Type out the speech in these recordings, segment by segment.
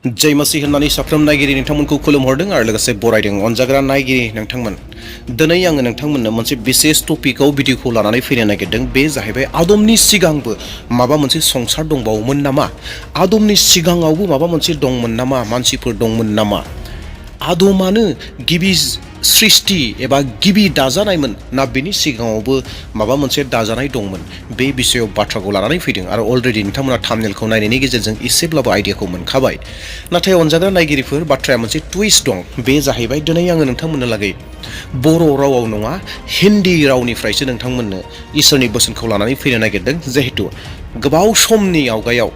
जय मसीह होननानै साफ्रोम नायगिरि नोंथांमोनखौ खुलुमहरदों आरो लोगोसे बरायदों अनजाग्रा नायगिरि नोंथांमोन। दिनै आङो नोंथांमोननो मोनसे बिसेस टपिकआव भिडिअखौ लानानै फैनो नागिरदों। बे जाहैबाय आदमनि सिगांबो माबा मोनसे संसार दंबावोमोन नामा? आदमनि सिगाङावबो माबा मोनसे दंमोन नामा? मानसिफोर दंमोन नामा? आदमानो गिबि सृष्टि एबा गिबि दाजानायमोन ना बेनि सिगाङावबो माबा मोनसे दाजानाय दंमोन? बे बिषयाव बाथ्राखौ लानानै फैदों आरो अलरेडि नोंथांमोना थाम्बनेलखौ नायनायनि गेजेरजों एसेब्लाबो आइडियाखौ मोनखाबाय। नाथाय अनजाग्रा नायगिरिफोर, बाथ्राया मोनसे टुइस्ट दं। बे जाहैबाय दिनै आङो नोंथांमोननो लागै बर' रावाव नङा, हिन्दी रावनिफ्रायसो नोंथांमोननो इसोरनि बोसोनखौ लानानै फैनो नागिरदों। जिहेतु गोबाव समनि आवगायाव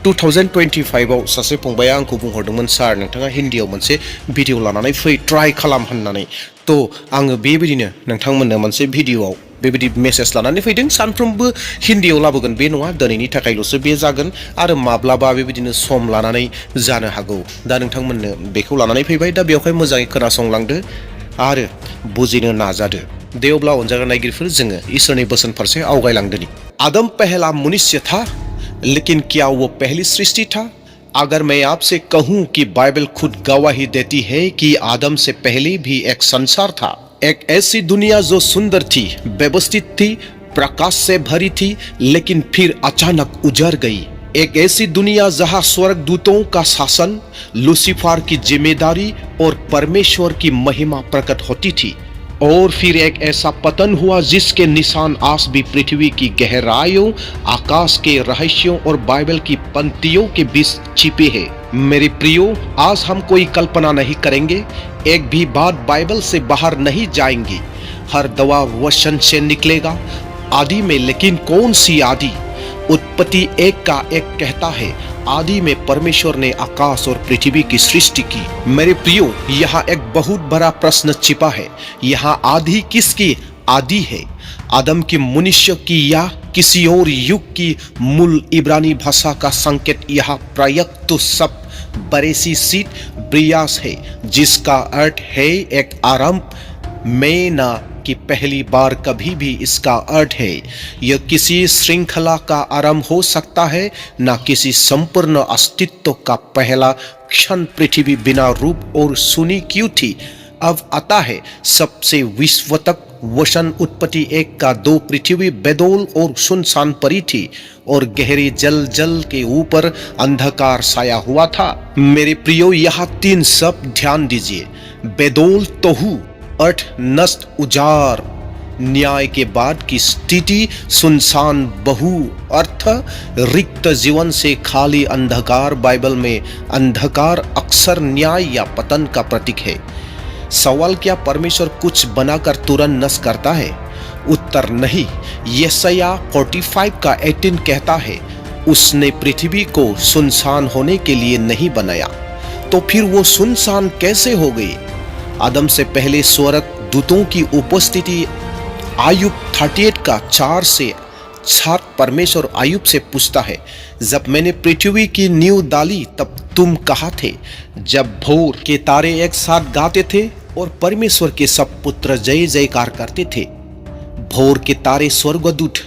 2025आव सासे फंबाया आंखौ बुंहरदोंमोन, सार नोंथाङा हिन्दीयाव मोनसे भिडिअ लानानै ट्राइ खालाम होननानै। आङो बेबायदिनो नोंथांमोननो मोनसे भिडिअआव बेबायदि मेसेज लानानै फैदों। सानफ्रोमबो हिन्दीयाव लाबोगोन बे नङा, दिनैनि थाखायल'सो बे जागोन आरो माब्लाबा बेबायदिनो सम लानानै जानो हागौ। दा नोंथांमोननो बेखौ लानानै फैबाय। दा बेवहाय मोजाङै खोनासंलांदो आरो बुजिनो नाजादो। दे अब्ला अनजाग्रा नायगिरिफोर, जोङो इसोरनि बोसोन फारसे आवगायलांदोनि। आदम पहला मनुष्य था, लेकिन क्या वो पहली सृष्टि था? अगर मैं आपसे कहूं कि बाइबल खुद गवाही देती है कि आदम से पहले भी एक संसार था, एक ऐसी दुनिया जो सुंदर थी, व्यवस्थित थी, प्रकाश से भरी थी, लेकिन फिर अचानक उजड़ गई। एक ऐसी दुनिया जहां स्वर्गदूतों का शासन, लूसीफर की जिम्मेदारी और परमेश्वर की महिमा प्रकट होती थी। और फिर एक ऐसा पतन हुआ जिसके निशान आज भी पृथ्वी की गहराइयों, आकाश के रहस्यों और बाइबल की पंक्तियों के बीच छिपे हैं। मेरे प्रियो, आज हम कोई कल्पना नहीं करेंगे, एक भी बात बाइबल से बाहर नहीं जाएंगी। हर दवा वचन से निकलेगा आदि में, लेकिन कौन सी आदि? उत्पत्ति 1 का 1 कहता है, आदि में परमेश्वर ने आकाश और पृथ्वी की सृष्टि की। मेरे प्रियो, यहाँ एक बहुत बड़ा प्रश्न छिपा है। यहाँ आदि किसकी आदि है? आदम की, मनुष्य की, या किसी और युग की? मूल इब्रानी भाषा का संकेत यहाँ प्रयुक्त शब्द बरेसी ब्रियास है, जिसका अर्थ है एक आरंभ में, ना कि पहली बार। कभी भी इसका अर्थ है यह किसी श्रृंखला का आरंभ हो सकता है, ना किसी संपूर्ण अस्तित्व का पहला क्षण। पृथ्वी बिना रूप और सुनी क्यों थी? अब आता है सबसे विश्वतक वचन। उत्पत्ति 1 का 2, पृथ्वी बेदौल और सुनसान पड़ी थी और गहरे जल के ऊपर अंधकार छाया हुआ था। मेरे प्रियो, यहाँ 3 शब्द ध्यान दीजिए। बेदौल तोहू, अर्थ नष्ट, उजार, न्याय के बाद की स्थिति। सुनसान, बहु, अर्थ रिक्त, जीवन से खाली अंधकार। बाइबल में अंधकार अक्सर न्याय या पतन का प्रतीक है। सवाल, क्या परमेश्वर कुछ बनाकर तुरंत नष्ट करता है? उत्तर, नहीं। यशायाह 45 का 18 कहता है, उसने पृथ्वी को सुनसान होने के लिए नहीं बनाया। तो फिर वो सुनसान कैसे हो गई? आदम से पहले स्वर्ग दूतों की उपस्थिति। आयुब 38 का 4 से 7 परमेश्वर आयुब से पूछता है, जब मैंने पृथ्वी की नींव डाली तब तुम कहाँ थे? जब भोर के तारे एक साथ गाते थे और परमेश्वर के सब पुत्र जय जयकार करते थे। भोर के तारे स्वर्गदूत।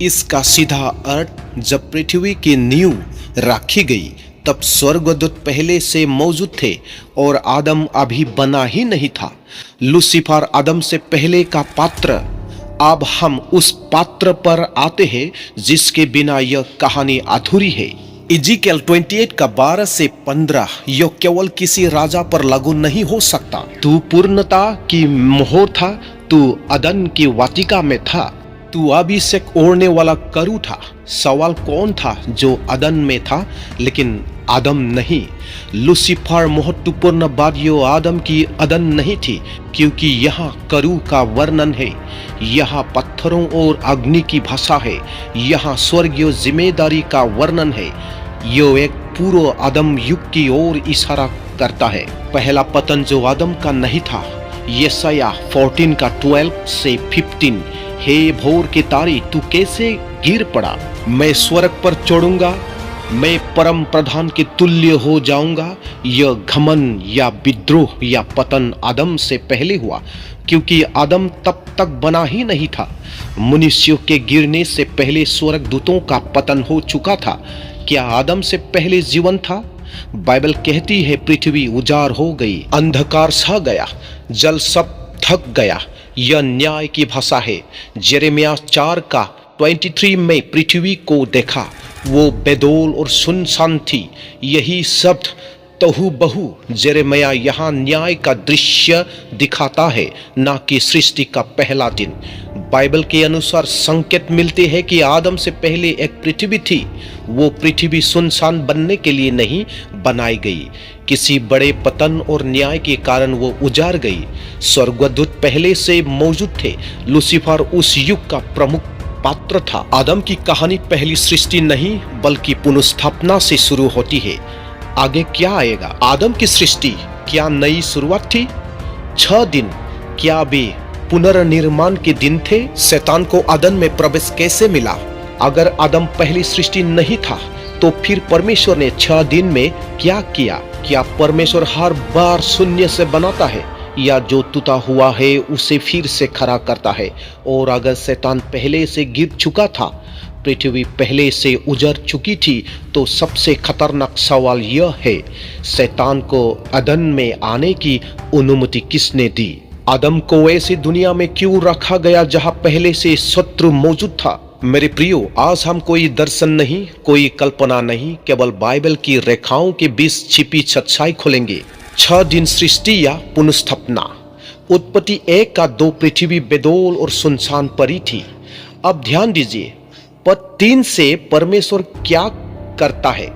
इसका सीधा अर्थ, जब पृथ्वी की नींव रखी गई तब स्वर्गदूत पहले से मौजूद थे और आदम अभी बना ही नहीं था। लूसीफर आदम से पहले का पात्र। अब हम उस पात्र पर आते हैं जिसके बिना यह कहानी अधूरी है। इज़ेकियल 28 का 12 से 15, यह केवल किसी राजा पर लागू नहीं हो सकता। तू पूर्णता की मोहर था, तू अदन की वाटिका में था, तू अभिषेक ओढ़ने वाला करू था। सवाल, कौन था जो अदन में था लेकिन आदम नहीं? लूसीफर महत्वपूर्ण बात, यो आदम की अदन नहीं थी, क्योंकि यहाँ करू का वर्णन है, यहाँ पत्थरों और अग्नि की भाषा है, यहाँ स्वर्गीय जिम्मेदारी का वर्णन है। यो एक पूर्व आदम युग की ओर इशारा करता है। पहला पतन जो आदम का नहीं था। यशायाह 14 का 12 से 15, हे भोर के तारे, तू कैसे गिर पड़ा? मैं स्वर्ग पर चढ़ूंगा, मैं परम प्रधान के तुल्य हो जाऊंगा। यह घमंड या विद्रोह या पतन आदम से पहले हुआ, क्योंकि आदम तब तक बना ही नहीं था। मनुष्यों के गिरने से पहले स्वर्गदूतों का पतन हो चुका था। क्या आदम से पहले जीवन था? बाइबल कहती है पृथ्वी उजाड़ हो गई, अंधकार छा गया, जल सब थक गया। यह न्याय की भाषा है। यिर्मयाह 4:23 में पृथ्वी को देखा, वो बेदौल और सुनसान थी। यही शब्द तहु बहु यिर्मयाह यहाँ न्याय का दृश्य दिखाता है, ना कि सृष्टि का पहला दिन। बाइबल के अनुसार संकेत मिलते हैं कि आदम से पहले एक पृथ्वी थी। वो पृथ्वी सुनसान बनने के लिए नहीं बनाई गई, किसी बड़े पतन और न्याय के कारण वो उजाड़ गई। स्वर्गदूत पहले से मौजूद थे। लूसीफर उस युग का प्रमुख पात्र था। आदम की कहानी पहली सृष्टि नहीं बल्कि पुनर्स्थापना से शुरू होती है। आगे क्या आएगा? आदम की सृष्टि क्या नई शुरुआत थी? 6 दिन क्या वे पुनर्निर्माण के दिन थे? शैतान को अदन में प्रवेश कैसे मिला? अगर आदम पहली सृष्टि नहीं था तो फिर परमेश्वर ने 6 दिन में क्या किया? क्या परमेश्वर हर बार शून्य से बनाता है या जो टूटा हुआ है उसे फिर से खड़ा करता है? और अगर शैतान पहले से गिर चुका था, पृथ्वी पहले से उजड़ चुकी थी, तो सबसे खतरनाक सवाल यह है, शैतान को अदन में आने की अनुमति किसने दी? आदम को ऐसी दुनिया में क्यों रखा गया जहां पहले से शत्रु मौजूद था? मेरे प्रियो, आज हम कोई दर्शन नहीं, कोई कल्पना नहीं, केवल बाइबल की रेखाओं के बीच छिपी सच्चाई खोलेंगे। 6 दिन सृष्टि या पुनर्स्थापना। उत्पत्ति 1:2 पृथ्वी बेदौल और सुनसान पड़ी थी। अब ध्यान दीजिए, पद 3 से परमेश्वर क्या करता है?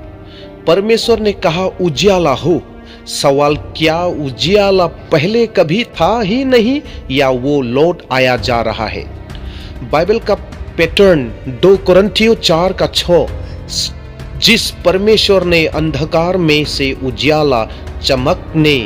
परमेश्वर ने कहा उजियाला हो। सवाल, क्या उजियाला पहले कभी था ही नहीं या वो लौट आया जा रहा है? बाइबल का पैटर्न 2 कोरिन्थियों 4:6, जिस परमेश्वर ने अंधकार में से उजियाला चमकने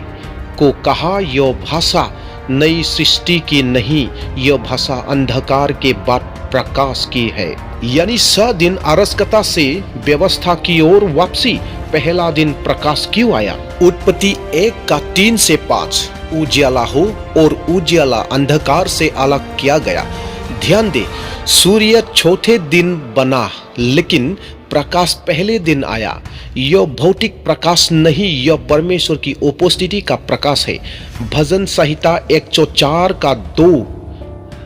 को कहा, यह भाषा नई सृष्टि की नहीं, यह भाषा अंधकार के बाद प्रकाश की है। यानी 6 दिन अराजकता से व्यवस्था की ओर वापसी। पहला दिन प्रकाश क्यों आया? उत्पत्ति 1:3 से 5 उजियाला हो और उजियाला अंधकार से अलग किया गया। ध्यान दे, सूर्य चौथे दिन बना लेकिन प्रकाश पहले दिन आया। यह भौतिक प्रकाश नहीं, यह परमेश्वर की उपस्थिति का प्रकाश है। भजन संहिता 104:2,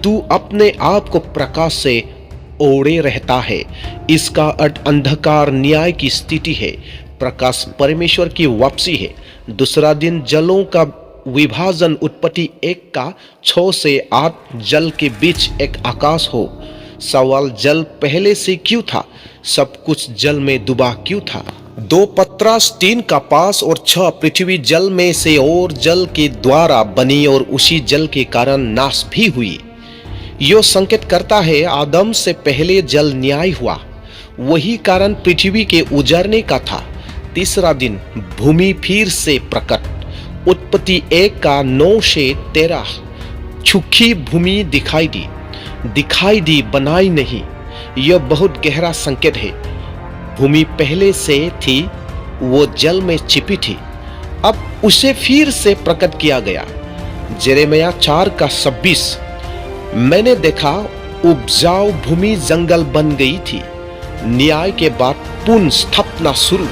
तू अपने आप को प्रकाश से ओढ़े रहता है। इसका अर्थ अंधकार न्याय की स्थिति है, प्रकाश परमेश्वर की वापसी है। दूसरा दिन जलों का विभाजन। उत्पत्ति 1:6 से 8 जल के बीच एक आकाश हो। सवाल, जल पहले से क्यों था? सब कुछ जल में डूबा क्यों था? 2 पत्रास 3:5 और 6 पृथ्वी जल में से और जल के द्वारा बनी और उसी जल के कारण नाश भी हुई। यह संकेत करता है आदम से पहले जल न्याय हुआ, वही कारण पृथ्वी के उजड़ने का था। तीसरा दिन भूमि फिर से प्रकट। उत्पत्ति 1:9 से 13 सूखी भूमि दिखाई दी, बनाई नहीं। यह बहुत गहरा संकेत है। भूमि पहले से थी, वो जल में छिपी थी, अब उसे फिर से प्रकट किया गया। यिर्मयाह 4:26, मैंने देखा उपजाऊ भूमि जंगल बन गई थी। न्याय के बाद पुनः स्थापना शुरू।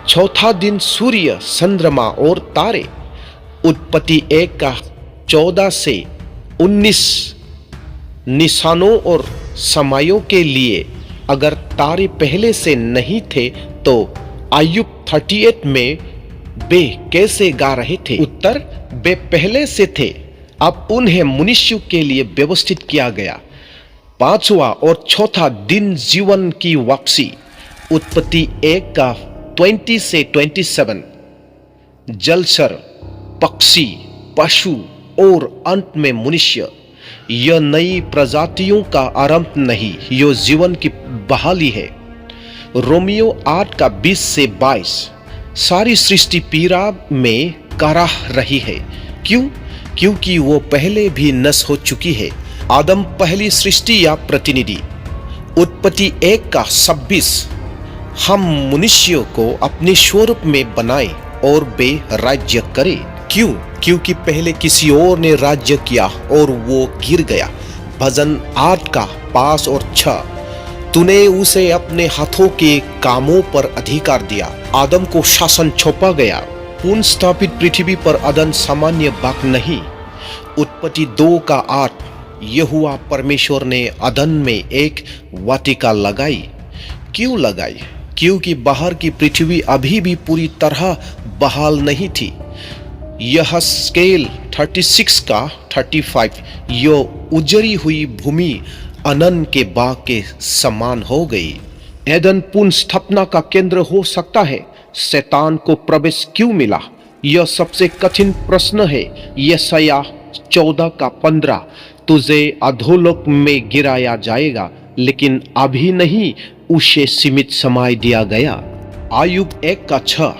चौथा दिन सूर्य, चंद्रमा और तारे। उत्पत्ति 1:14 से 19 निशानों और समयों के लिए। अगर तारे पहले से नहीं थे तो अय्यूब 38 में वे कैसे गा रहे थे? उत्तर, वे पहले से थे, अब उन्हें मनुष्य के लिए व्यवस्थित किया गया। 5वां और चौथा दिन जीवन की वापसी। उत्पत्ति 1:20 से 27 जलचर, पक्षी, पशु और अंत में मनुष्य। यह नई प्रजातियों का आरंभ नहीं, यह जीवन की बहाली है। रोमियो 8:20 से 22 सारी सृष्टि पीड़ा में कराह रही है। क्यों? क्योंकि वो पहले भी नष्ट हो चुकी है। आदम पहली सृष्टि या प्रतिनिधि। उत्पत्ति 1:26, हम मनुष्य को अपने स्वरूप में बनाए और वे राज्य करे। क्यों? क्योंकि पहले किसी और ने राज्य किया और वो गिर गया। भजन 8:5 और 6 तूने उसे अपने हाथों के कामों पर अधिकार दिया। आदम को शासन सौंपा गया। पुनर्स्थापित पृथ्वी पर अदन सामान्य बात नहीं। उत्पत्ति 2:8 यहोवा परमेश्वर ने अदन में एक वाटिका लगाई। क्यों लगाई? क्योंकि बाहर की पृथ्वी अभी भी पूरी तरह बहाल नहीं थी। यह स्केल 36:35 यह उजड़ी हुई भूमि अनन के बाग के समान हो गई। एदन पुनर्स्थापना का केंद्र हो सकता है। शैतान को प्रवेश क्यों मिला? यह सबसे कठिन प्रश्न है। यशायाह 14:15 तुझे अधोलोक में गिराया जाएगा, लेकिन अभी नहीं, उसे सीमित समय दिया गया। आयुब 1:6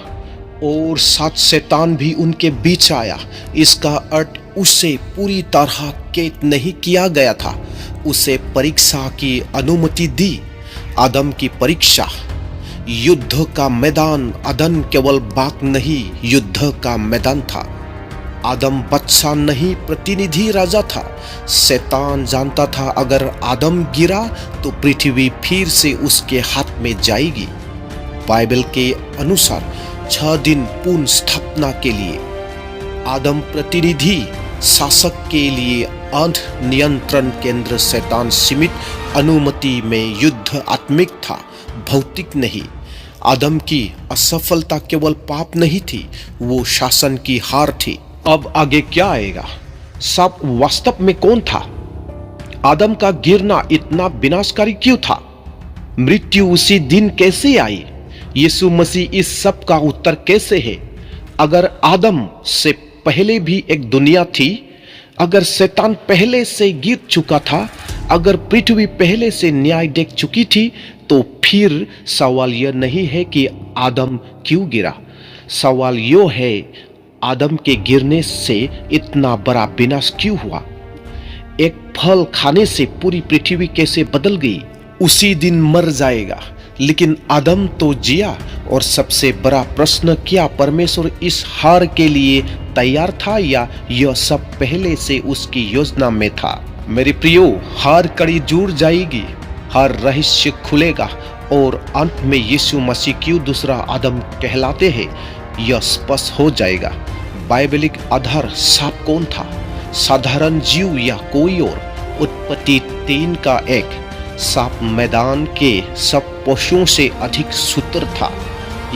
और 7 शैतान भी उनके बीच आया। इसका अर्थ उसे पूरी तरह कैद नहीं किया गया था, उसे परीक्षा की अनुमति दी। आदम की परीक्षा। युद्ध का मैदान अदन केवल बाग नहीं, युद्ध का मैदान था। आदम बादशाह नहीं, प्रतिनिधि राजा था। शैतान जानता था अगर आदम गिरा तो पृथ्वी फिर से उसके हाथ में जाएगी। बाइबल के अनुसार 6 दिन पुनर्स्थापना के लिए। आदम प्रतिनिधि, शासक के लिए अंध नियंत्रण केंद्र। शैतान सीमित अनुमति में युद्ध आत्मिक था, भौतिक नहीं। आदम की असफलता केवल पाप नहीं थी, वो शासन की हार थी। अब आगे क्या आएगा? सब वास्तव में कौन था? आदम का गिरना इतना विनाशकारी क्यों था? मृत्यु उसी दिन कैसे आई? यीशु मसीह इस सब का उत्तर कैसे है? अगर आदम से पहले भी एक दुनिया थी, अगर शैतान पहले से गिर चुका था, अगर पृथ्वी पहले से न्याय देख चुकी थी, तो फिर सवाल यह नहीं है कि आदम क्यों गिरा। सवाल यह है, आदम के गिरने से इतना बड़ा विनाश क्यों हुआ? एक फल खाने से पूरी पृथ्वी कैसे बदल गई? उसी दिन मर जाएगा, लेकिन आदम तो जिया। और सबसे बड़ा प्रश्न, क्या परमेश्वर इस हार के लिए तैयार था या यह सब पहले से उसकी योजना में था? मेरे प्रियो, हार कड़ी जुड़ जाएगी, हर रहस्य खुलेगा और अंत में यीशु मसीह क्यों दूसरा आदम कहलाते हैं यह स्पष्ट हो जाएगा। बाइबलिक आधार सांप कौन था? साधारण जीव या कोई और? उत्पत्ति 3:1 सांप मैदान के सब पशुओं से अधिक सूत्र था।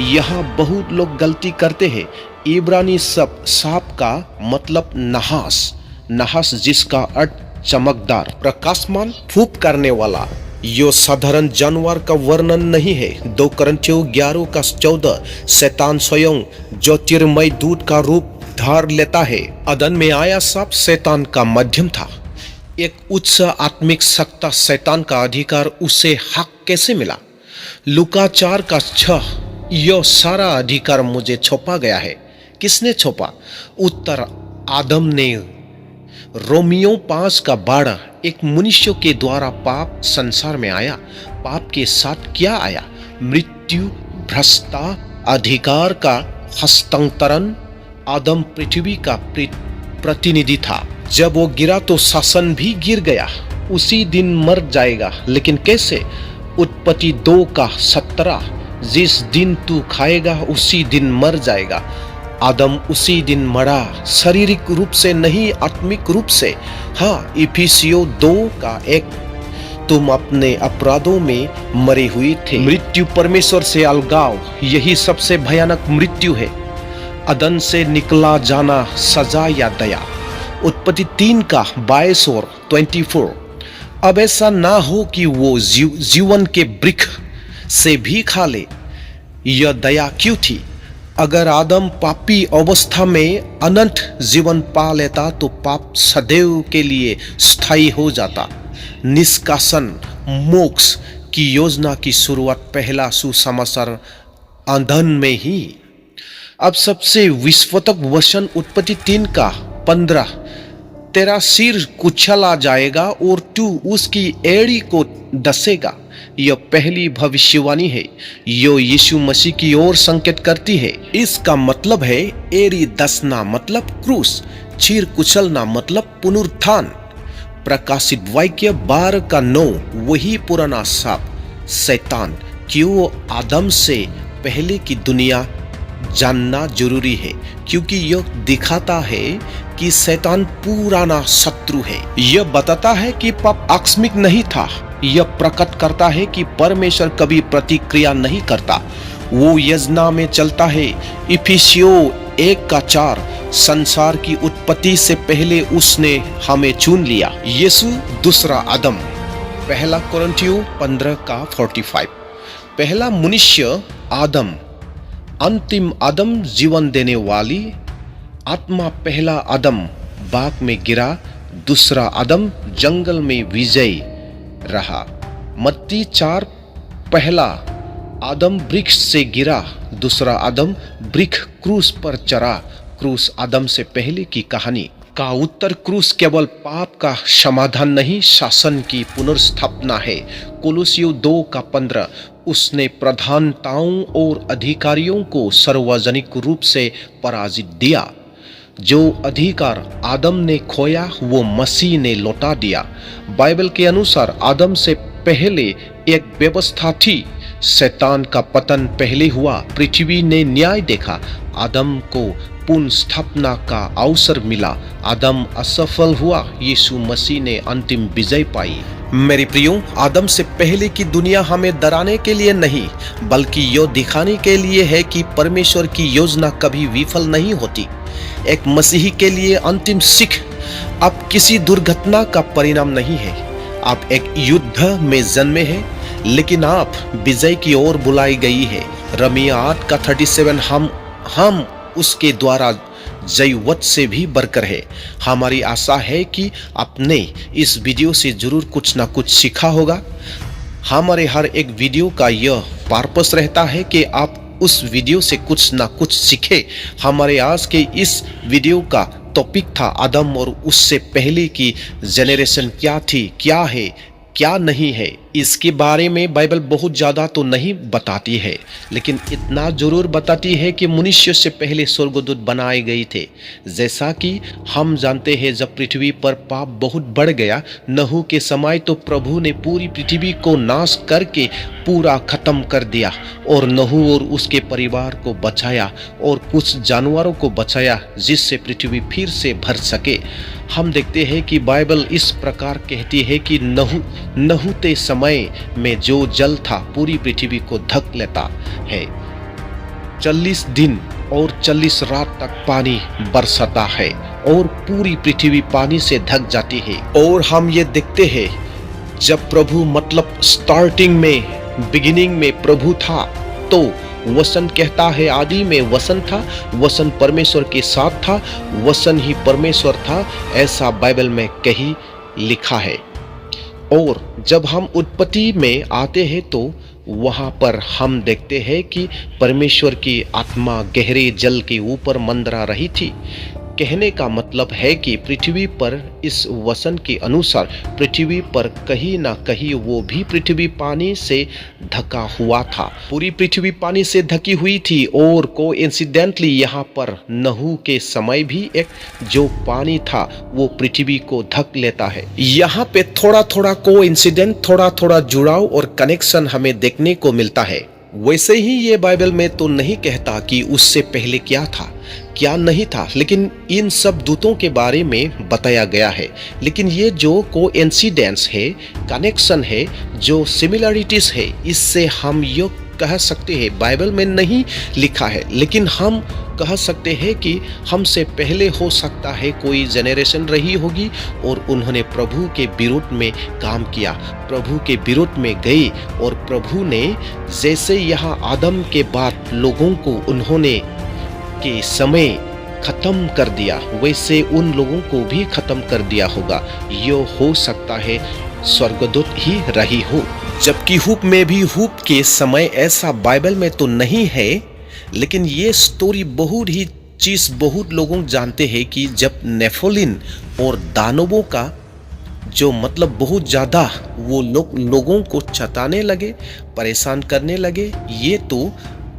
यहाँ बहुत लोग गलती करते हैं। इब्रानी शब्द सांप का मतलब नहास जिसका अर्थ चमकदार, प्रकाशमान, फूंक करने वाला। यो साधारण जानवर का वर्णन नहीं है। 2 कोरिन्थियों 11:14 शैतान स्वयं ज्योतिर्मय दूत का रूप धार लेता है। अदन में आया सांप शैतान का माध्यम था। एक उच्च आत्मिक सत्ता शैतान का अधिकार उसे हक कैसे मिला? लूका 4:6 यह सारा अधिकार मुझे सौंपा गया है। किसने सौंपा? उत्तर, आदम ने। रोमियो 5:12 एक मनुष्य के द्वारा पाप संसार में आया। पाप के साथ क्या आया? मृत्यु, भ्रष्टता, अधिकार का हस्तांतरण। आदम पृथ्वी का प्रतिनिधि था। जब वो गिरा तो शासन भी गिर गया। उसी दिन मर जाएगा, लेकिन कैसे? उत्पत्ति 2:17 जिस दिन तू खाएगा उसी दिन मर जाएगा। आदम उसी दिन मरा, शारीरिक रूप से नहीं, आत्मिक रूप से। हाँ, इफिसियों 2:1 तुम अपने अपराधों में मरे हुए थे। मृत्यु परमेश्वर से अलगाव, यही सबसे भयानक मृत्यु है। अदन से निकला जाना, सजा या दया। उत्पत्ति 3:22 और 24 अब ऐसा ना हो कि वो जीवन के वृक्ष से भी खा ले। यह दया क्यों थी? अगर आदम पापी अवस्था में अनंत जीवन पा लेता तो पाप सदैव के लिए स्थायी हो जाता। निष्कासन, मोक्ष की योजना की शुरुआत पहला सुसमाचार अदन में ही। अब सबसे विस्फोटक वचन उत्पत्ति 3:15 तेरा सिर कुचला जाएगा और तू उसकी एड़ी को डसेगा। यह पहली भविष्यवाणी है। यह यीशु मसीह की ओर संकेत करती है। इसका मतलब है एड़ी डसना मतलब क्रूस, सिर कुचलना मतलब पुनरुत्थान। प्रकाशित वाक्य 12:9 वही पुराना सांप शैतान क्यों आदम से पहले की दुनिया जानना जरूरी है, क्योंकि यह दिखाता है कि शैतान पुराना शत्रु है। यह बताता है कि पाप आकस्मिक नहीं था। यह प्रकट करता है कि परमेश्वर कभी प्रतिक्रिया नहीं करता, वो योजना में चलता है। इफिसियों 1:4 संसार की उत्पत्ति से पहले उसने हमें चुन लिया। यीशु दूसरा आदम। पहला कोरिन्थियों 15:45। पहला मनुष्य आदम, अंतिम आदम जीवन देने वाली आत्मा। पहला आदम बाग में गिरा, दूसरा आदम जंगल में विजयी रहा। मत्ती 4। पहला आदम वृक्ष से गिरा, दूसरा आदम वृक्ष क्रूस पर चढ़ा। क्रूस आदम से पहले की कहानी का उत्तर क्रूस केवल पाप का समाधान नहीं, शासन की पुनर्स्थापना है। कोलोसियों 2:15। उसने प्रधानताओं और अधिकारियों को सार्वजनिक रूप से पराजित दिया। जो अधिकार आदम ने खोया वो मसीह ने लौटा दिया। बाइबल के अनुसार आदम से पहले एक व्यवस्था थी। शैतान का पतन पहले हुआ, पृथ्वी ने न्याय देखा, आदम को पुनर्स्थापना का अवसर मिला। आदम असफल हुआ, यीशु मसीह ने अंतिम विजय पाई। मेरे प्रियो, आदम से पहले की दुनिया हमें डराने के लिए नहीं, बल्कि यह दिखाने के लिए है कि परमेश्वर की योजना कभी विफल नहीं होती। एक मसीही के लिए अंतिम सीख अब किसी दुर्घटना का परिणाम नहीं है। आप एक युद्ध में जन्मे हैं, लेकिन आप विजय की ओर बुलाई गई है। रमिया 8:37। हम उसके द्वारा जयवत से भी बढ़कर है। हमारी आशा है कि आपने इस वीडियो से जरूर कुछ ना कुछ सीखा होगा। हमारे हर एक वीडियो का यह पर्पस रहता है कि आप उस वीडियो से कुछ ना कुछ सीखे। हमारे आज के इस वीडियो का टॉपिक था आदम और उससे पहले की जेनरेशन क्या थी, क्या है, क्या नहीं है। इसके बारे में बाइबल बहुत ज़्यादा तो नहीं बताती है, लेकिन इतना जरूर बताती है कि मनुष्य से पहले स्वर्गदूत बनाए गए थे। जैसा कि हम जानते हैं, जब पृथ्वी पर पाप बहुत बढ़ गया नहू के समय, तो प्रभु ने पूरी पृथ्वी को नाश करके पूरा खत्म कर दिया और नहू और उसके परिवार को बचाया और कुछ जानवरों को बचाया, जिससे पृथ्वी फिर से भर सके। हम देखते हैं कि बाइबल इस प्रकार कहती है कि नहूते समय में जो जल था पूरी पृथ्वी को ढक लेता है। 40 दिन और 40 रात तक पानी बरसता है और पूरी पृथ्वी पानी से ढक जाती है। और हम ये देखते हैं, जब प्रभु मतलब स्टार्टिंग में, बिगिनिंग में प्रभु था, तो वचन कहता है आदि में वचन था, वचन परमेश्वर के साथ था, वचन ही परमेश्वर था। ऐसा बाइबल में कहीं लिखा है। और जब हम उत्पत्ति में आते हैं तो वहाँ पर हम देखते हैं कि परमेश्वर की आत्मा गहरे जल के ऊपर मंडरा रही थी। कहने का मतलब है कि पृथ्वी पर इस वचन के अनुसार पृथ्वी पर कहीं ना कहीं वो भी पृथ्वी पानी से ढका हुआ था। पूरी पृथ्वी पानी से ढकी हुई थी और कोइंसिडेंटली यहाँ पर नहू के समय भी एक जो पानी था वो पृथ्वी को ढक लेता है। यहाँ पे थोड़ा थोड़ा कोइंसिडेंट, थोड़ा थोड़ा जुड़ाव और कनेक्शन हमें देखने को मिलता है। वैसे ही ये बाइबल में तो नहीं कहता कि उससे पहले क्या था, क्या नहीं था, लेकिन इन सब दूतों के बारे में बताया गया है। लेकिन ये जो कोइंसिडेंस है, कनेक्शन है, जो सिमिलरिटीज है, इससे हम ये कह सकते हैं, बाइबल में नहीं लिखा है, लेकिन हम कह सकते हैं कि हमसे पहले हो सकता है कोई जेनरेशन रही होगी और उन्होंने प्रभु के विरोध में काम किया, प्रभु के विरोध में गए और प्रभु ने जैसे यहाँ आदम के बाद लोगों को उन्होंने के समय खत्म कर दिया, वैसे उन लोगों को भी खत्म कर दिया होगा। ये हो सकता है स्वर्गदूत ही रही हो, जबकि हुप में भी हुप के समय ऐसा बाइबल में तो नहीं है। लेकिन ये स्टोरी बहुत लोगों जानते हैं कि जब नेफोलिन और दानवों का जो मतलब बहुत ज़्यादा वो लोगों को सताने लगे, परेशान करने लगे, ये तो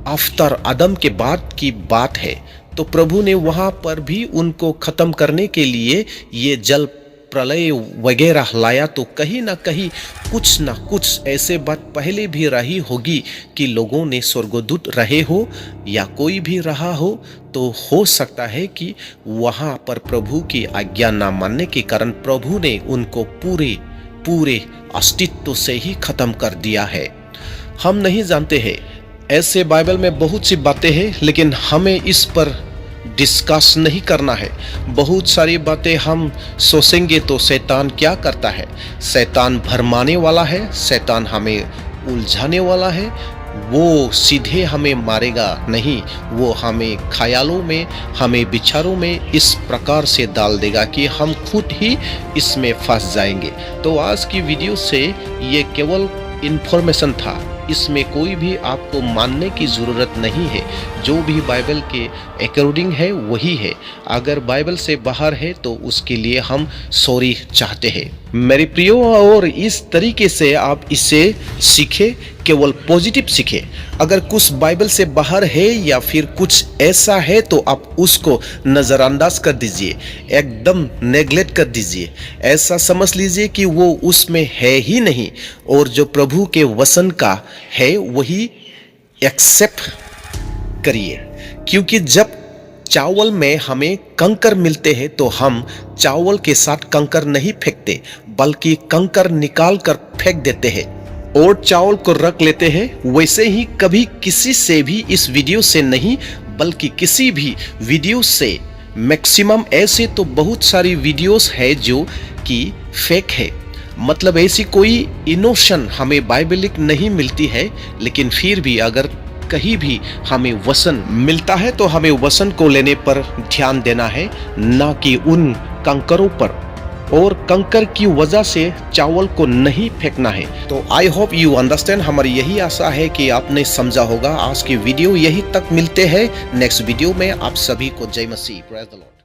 आफ्टर आदम के बाद की बात है। तो प्रभु ने वहाँ पर भी उनको ख़त्म करने के लिए ये जल प्रलय वगैरह लाया तो कहीं ना कुछ ऐसे बात पहले भी रही होगी कि लोगों ने स्वर्गदूत रहे हो या कोई भी रहा हो, तो हो सकता है कि वहाँ पर प्रभु की आज्ञा ना मानने के कारण प्रभु ने उनको पूरे अस्तित्व से ही खत्म कर दिया है। हम नहीं जानते हैं, ऐसे बाइबल में बहुत सी बातें हैं, लेकिन हमें इस पर डिस्कस नहीं करना है। बहुत सारी बातें हम सोचेंगे तो शैतान क्या करता है, शैतान भरमाने वाला है, शैतान हमें उलझाने वाला है। वो सीधे हमें मारेगा नहीं, वो हमें ख्यालों में, हमें विचारों में इस प्रकार से डाल देगा कि हम खुद ही इसमें फंस जाएंगे। तो आज की वीडियो से ये केवल इन्फॉर्मेशन था, इसमें कोई भी आपको मानने की ज़रूरत नहीं है। जो भी बाइबल के अकॉर्डिंग है वही है। अगर बाइबल से बाहर है तो उसके लिए हम सॉरी चाहते हैं मेरे प्रियो। और इस तरीके से आप इसे सीखें, केवल पॉजिटिव सीखें। अगर कुछ बाइबल से बाहर है या फिर कुछ ऐसा है तो आप उसको नज़रअंदाज कर दीजिए, एकदम नेग्लेक्ट कर दीजिए। ऐसा समझ लीजिए कि वो उसमें है ही नहीं, और जो प्रभु के वचन का है वही एक्सेप्ट करिए। क्योंकि जब चावल में हमें कंकर मिलते हैं तो हम चावल के साथ कंकर नहीं फेंकते, बल्कि कंकर निकाल कर फेंक देते हैं और चावल को रख लेते हैं। वैसे ही कभी किसी से भी इस वीडियो से नहीं, बल्कि किसी भी वीडियो से, मैक्सिमम ऐसे तो बहुत सारी वीडियोस है जो कि फेक है, मतलब ऐसी कोई इमोशन हमें बाइबलिक नहीं मिलती है। लेकिन फिर भी अगर कहीं भी हमें वचन मिलता है तो हमें वचन को लेने पर ध्यान देना है, ना कि उन कंकरों पर, और कंकर की वजह से चावल को नहीं फेंकना है। तो आई होप यू अंडरस्टैंड। हमारी यही आशा है कि आपने समझा होगा। आज की वीडियो यही तक, मिलते हैं नेक्स्ट वीडियो में। आप सभी को जय मसीह, प्रेज़ द लॉर्ड।